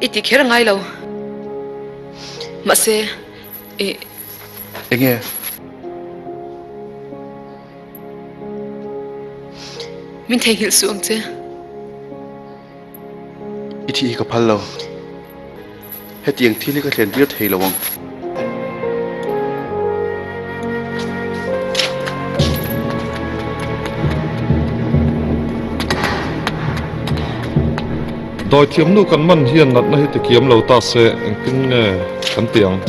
iti kher ngai lo ma se nghe min thei hil suang che ithi ka phal lo he tiang thili ka thlen bir thei lawang đòi thiếm nu kan man hiền nát na hi te kiam lo ta se kin nge kan tiang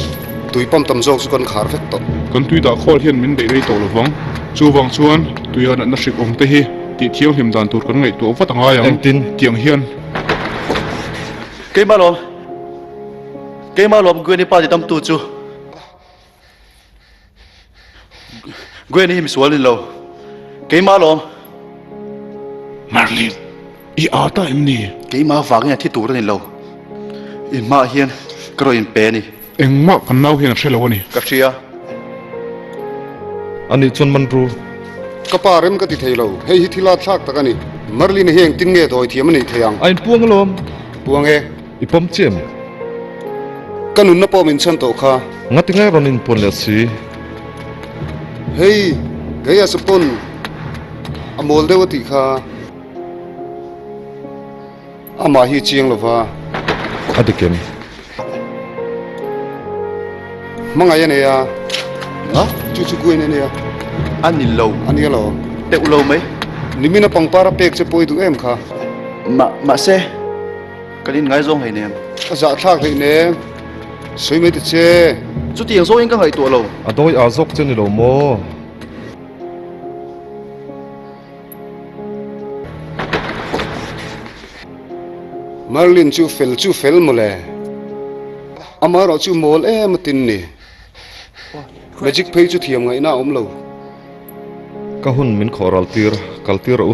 tui pam tam zok su kan khar vek to kan tui da khol hian min dei dei to lo wang chu wang chuan tui an na sik ong te hi ti thiam him dan tur kan ngai to wa tanga yang tin tiang hian ke ma lom gwen ni pa di tam tu chu gwen ni him sual lo ke ma lom Marlin i ata em ni ke ma wang ya thi tur ni lo in ma hian kro in pe ni eng ma kan nau hian shelo ni ka thia ani chon man ru kapa rem ka ti theilo hei hi thila thak takani marlin heng tin nge doi thiam ni theyang ain puang lom puange ipom chem kanun na pom in chan to kha ngatinga ronin pon le si hei gaya sapon amol dewati kha ama hi chiang lova adikem mangaya ne ya nga chu guen ne ya an ni lo ani lo te u lo mai nimina pangpara pek che poi du em kha ma se kalin ngai zong hai nem za thak hei ne soi me ti che chu tiang zo in ka ngai to lo adoi azok chen ni lo mo marlin chu fel mole amaro chu mol em tin ni magic phei chu thiam ngai na om lo ka hun min khoral tir kal tir u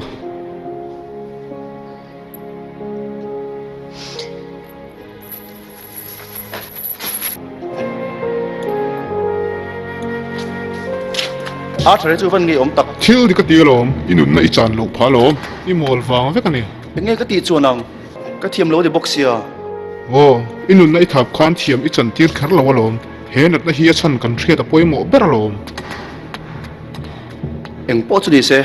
a thare chu van nge om tak thil di ka ti lom inun na i chan lo pha lom i mol wang vek ani nge ka ti chuanang ka thiam lo de boxia o inun na i thap khan thiam i chan tir khar lo lom he nat na hi a chan kan thria ta poi mo ber lom eng po chu ni se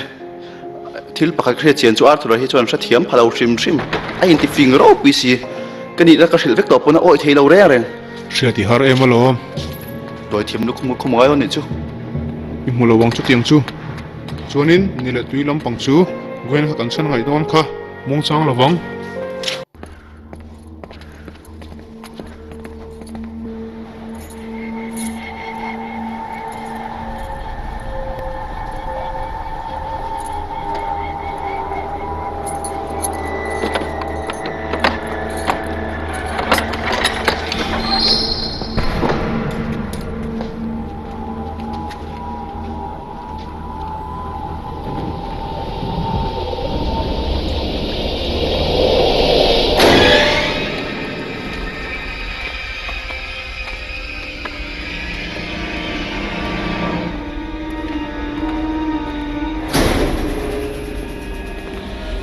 thil pakhat kre chen chu ar thura hi chuan sa thiam phalo shim a in ti fing ro pi si kani la ka hril vek to pona oi thei lo re ren thria ti har em lom doi thiam nu khum ngai on ni chu i mulo wang chu tiang chu chuanin ni le tui lam pang chu gwen ha kan chan ngai don kha mong chang lo wang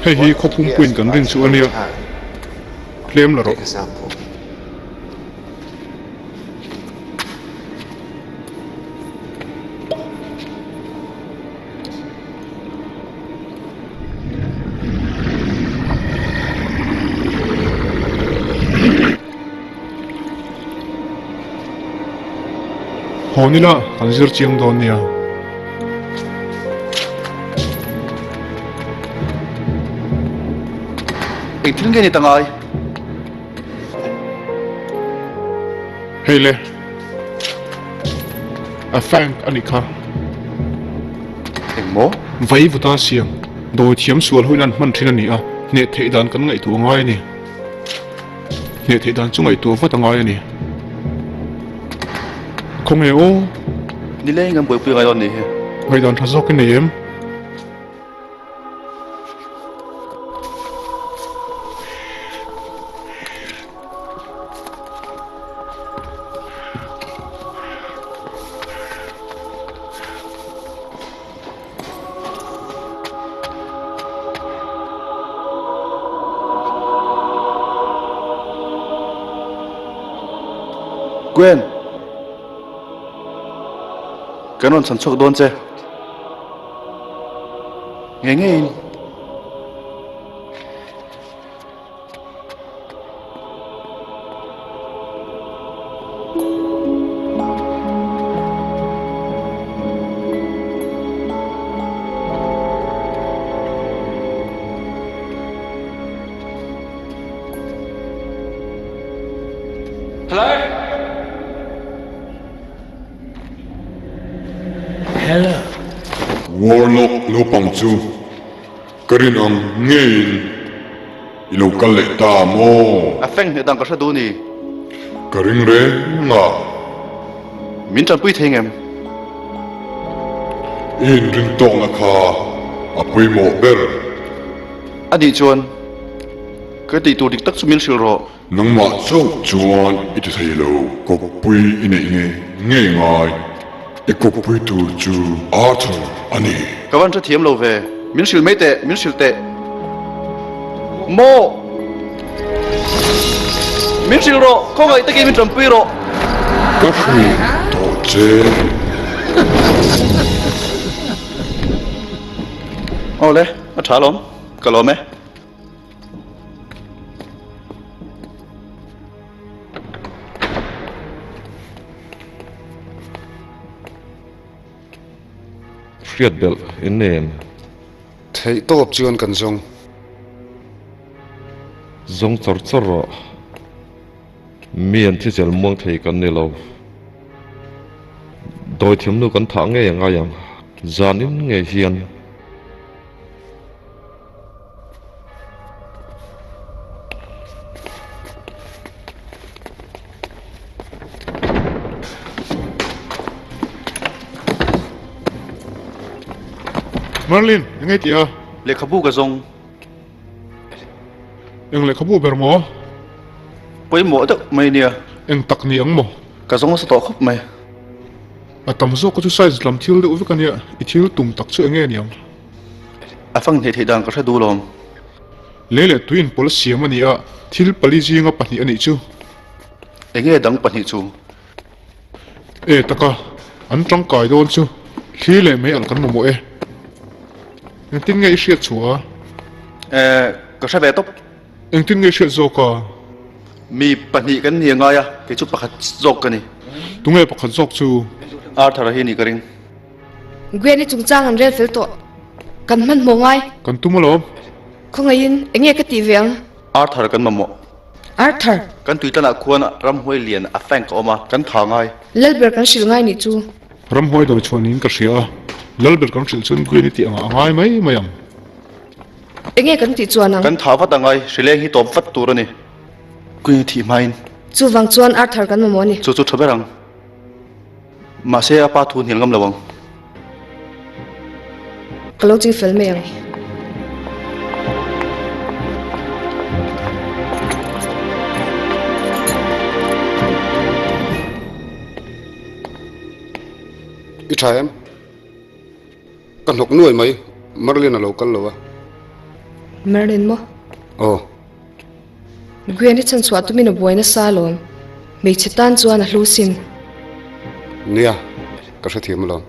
hei hi khopum puin kan ring chu ania klem la ro honila kan zir chiang don nia eng thil nge ni tangai hei le a fang ani kha eng mo vai vuta siam do thiam sual huinan man thina ni a ne thei dan kan ngai tu ngai ni ne thei dan chu ngai tu wa ta ngai ni không nghe ô ni le ngam boi ngai on ni he ngai dan tha zok ni em Gwen cái non sản xuất đôn che nghe nghe in Warlock lo pang chu karin ang ngayon ilo kaleta mo à phanh hiện đang có sao đu nì karing re nga miễn trần bụi thêm em in ring tong a kha apui mo ber anh đi chuan cái tỷ tụ địch tắc số miễn siêu rồi nang ma chau chuan it thei lo ko pui ine nge nge ngai e ko pui tu chu Arthur ani các bạn rất thiếm lâu về miễn siêu mấy tệ miễn siêu tệ mô miễn siêu rồi không ai tới cái miễn trần bụi rồi ka hu to che ô lẽ nó trả lắm cả lắm ấy riat bel in nen thei top chuan kan zong zong chor chor ro mian thi chel mong thei kan ne lo doi thiam nu kan tha nge nga yang zanin nge hian Marlin nge ti a lệ khắp bu cái dòng eng le khabu ber mo bấy mỏ được mày nè eng tak ni ang mo cái dòng nó sẽ tỏ khắp mày atam zo ko chu size lam thil de u kan ya I thil tum tak chu enge niam à phăng thì đang có sao đu lắm le le tuin pol siam ani a thil pali ji nga pani ani chu anh nghe đắng bận hiện chú e taka an tang kai don chu thli le me al kan mo mo e eng tin nge shiat chua có sao về tóc eng tin nge shiat zo ka mi bận hiện cái nhiều ngay à cái chút bạc dọc cái này tunge pakhat zok chu Arthur hi ni cái ring Gwen ni chung chang an rel fel to kan man mo ngai kan tumalo không ai in enge ka ti veng Arthur cái mamo Arthur cái tụi ta là khuôn ram huay liền à phanh có mà cái thằng ngay lelber kan shil ngai ni chu ram hoi do chuanin ka hria lalber kan hril chun kuini ti anga ngai mai mayam enge kan ti chuan ang cái thằng phát ngay sẽ lên hi tóm phát tụi này quy thị main chu wang chuan Arthur kan mo ni chú chú thở rằng mà sẽ apa thu hiền ngâm lawang kalau jing fel me ang I trai em kan hok nuai mai Marlin a local lo wa Merlin mo oh Gwen ni chan chwa tu min a boina salon me chitan chuan a hlusin nia ka sa thiam lo